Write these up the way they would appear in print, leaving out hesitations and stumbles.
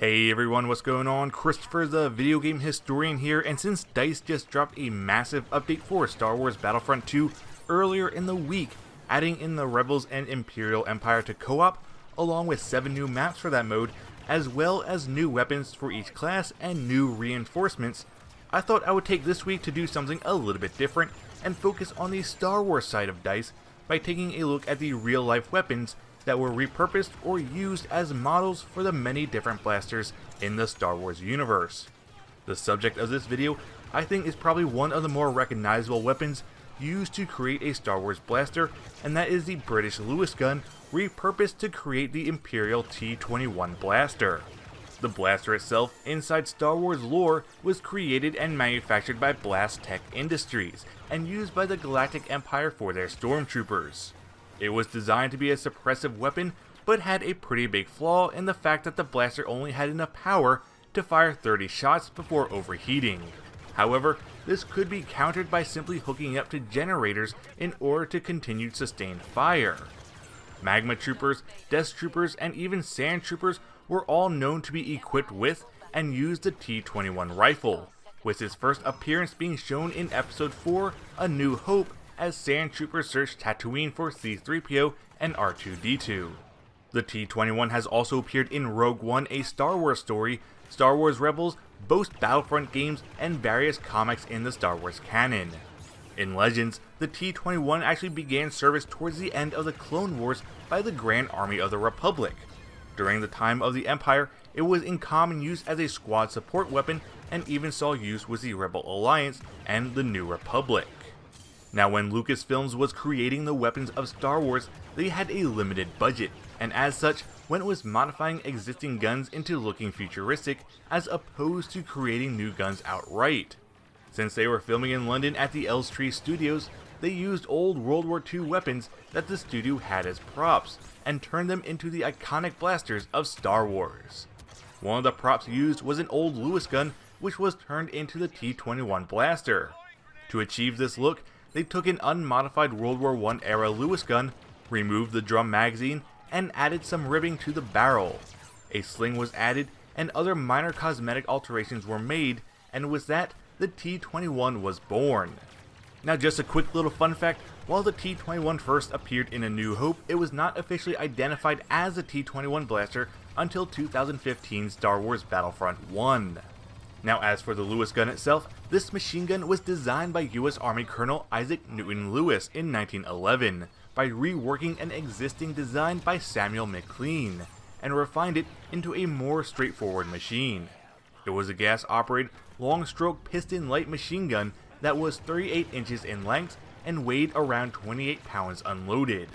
Hey everyone, what's going on? Christopher the video game historian here, and since DICE just dropped a massive update for Star Wars Battlefront II earlier in the week, adding in the Rebels and Imperial Empire to co-op, along with 7 new maps for that mode, as well as new weapons for each class and new reinforcements, I thought I would take this week to do something a little bit different and focus on the Star Wars side of DICE by taking a look at the real-life weapons that were repurposed or used as models for the many different blasters in the Star Wars universe. The subject of this video, I think, is probably one of the more recognizable weapons used to create a Star Wars blaster, and that is the British Lewis gun, repurposed to create the Imperial T-21 blaster. The blaster itself, inside Star Wars lore, was created and manufactured by Blast Tech Industries, and used by the Galactic Empire for their stormtroopers. It was designed to be a suppressive weapon, but had a pretty big flaw in the fact that the blaster only had enough power to fire 30 shots before overheating. However, this could be countered by simply hooking up to generators in order to continue sustained fire. Magma troopers, Death troopers, and even sand troopers were all known to be equipped with and used the T-21 rifle, with its first appearance being shown in Episode 4, A New Hope, as sand troopers searched Tatooine for C-3PO and R2-D2. The T-21 has also appeared in Rogue One, a Star Wars story, Star Wars Rebels, both Battlefront games, and various comics in the Star Wars canon. In Legends, the T-21 actually began service towards the end of the Clone Wars by the Grand Army of the Republic. During the time of the Empire, it was in common use as a squad support weapon and even saw use with the Rebel Alliance and the New Republic. Now, when Lucasfilms was creating the weapons of Star Wars, they had a limited budget, and as such, when it was modifying existing guns into looking futuristic, as opposed to creating new guns outright. Since they were filming in London at the Elstree Studios, they used old World War II weapons that the studio had as props, and turned them into the iconic blasters of Star Wars. One of the props used was an old Lewis gun, which was turned into the T-21 blaster. To achieve this look, they took an unmodified World War I era Lewis gun, removed the drum magazine, and added some ribbing to the barrel. A sling was added, and other minor cosmetic alterations were made, and with that, the T-21 was born. Now, just a quick little fun fact, while the T-21 first appeared in A New Hope, it was not officially identified as a T-21 blaster until 2015 Star Wars Battlefront I. Now, as for the Lewis gun itself, this machine gun was designed by US Army Colonel Isaac Newton Lewis in 1911 by reworking an existing design by Samuel McLean, and refined it into a more straightforward machine. It was a gas-operated, long-stroke piston light machine gun that was 38 inches in length and weighed around 28 pounds unloaded.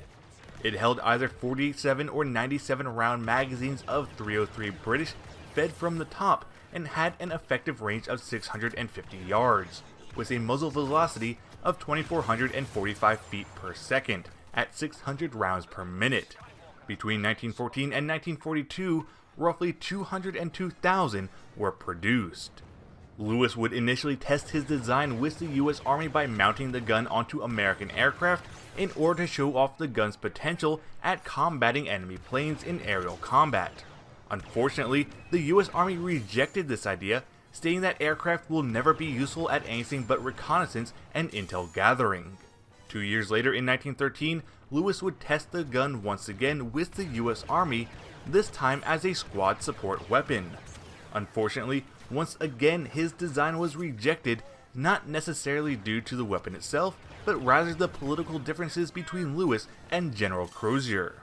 It held either 47 or 97 round magazines of .303 British fed from the top, and had an effective range of 650 yards, with a muzzle velocity of 2,445 feet per second, at 600 rounds per minute. Between 1914 and 1942, roughly 202,000 were produced. Lewis would initially test his design with the US Army by mounting the gun onto American aircraft in order to show off the gun's potential at combating enemy planes in aerial combat. Unfortunately, the US Army rejected this idea, stating that aircraft will never be useful at anything but reconnaissance and intel gathering. 2 years later, in 1913, Lewis would test the gun once again with the US Army, this time as a squad support weapon. Unfortunately, once again his design was rejected, not necessarily due to the weapon itself, but rather the political differences between Lewis and General Crozier.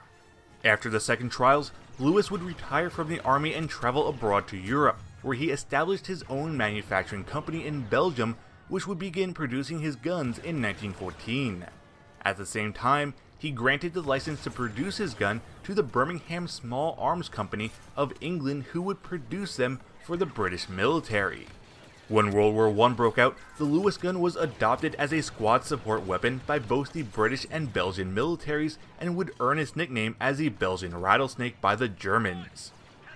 After the second trials, Lewis would retire from the army and travel abroad to Europe, where he established his own manufacturing company in Belgium, which would begin producing his guns in 1914. At the same time, he granted the license to produce his gun to the Birmingham Small Arms Company of England, who would produce them for the British military. When World War I broke out, the Lewis gun was adopted as a squad support weapon by both the British and Belgian militaries, and would earn its nickname as the Belgian Rattlesnake by the Germans.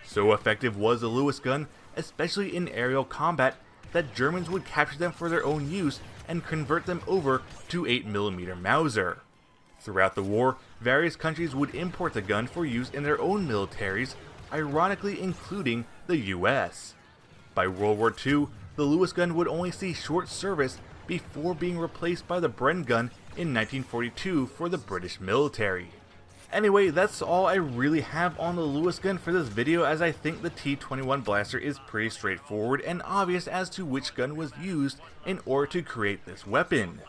So effective was the Lewis gun, especially in aerial combat, that Germans would capture them for their own use and convert them over to 8mm Mauser. Throughout the war, various countries would import the gun for use in their own militaries, ironically including the US. By World War II, the Lewis gun would only see short service before being replaced by the Bren gun in 1942 for the British military. Anyway, that's all I really have on the Lewis gun for this video, as I think the T-21 blaster is pretty straightforward and obvious as to which gun was used in order to create this weapon.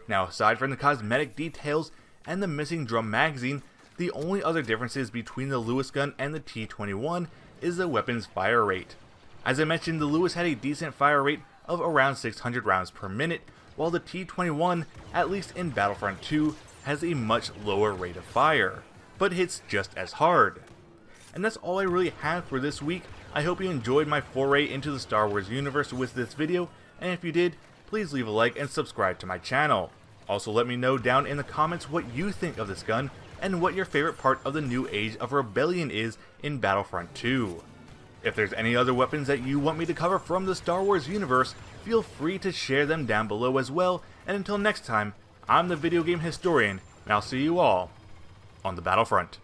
Now, aside from the cosmetic details and the missing drum magazine, the only other differences between the Lewis gun and the T-21 is the weapon's fire rate. As I mentioned, the Lewis had a decent fire rate of around 600 rounds per minute, while the T-21, at least in Battlefront II, has a much lower rate of fire, but hits just as hard. And that's all I really have for this week. I hope you enjoyed my foray into the Star Wars universe with this video, and if you did, please leave a like and subscribe to my channel. Also, let me know down in the comments what you think of this gun, and what your favorite part of the new age of rebellion is in Battlefront 2. If there's any other weapons that you want me to cover from the Star Wars universe, feel free to share them down below as well, and until next time, I'm the Video Game Historian, and I'll see you all on the Battlefront.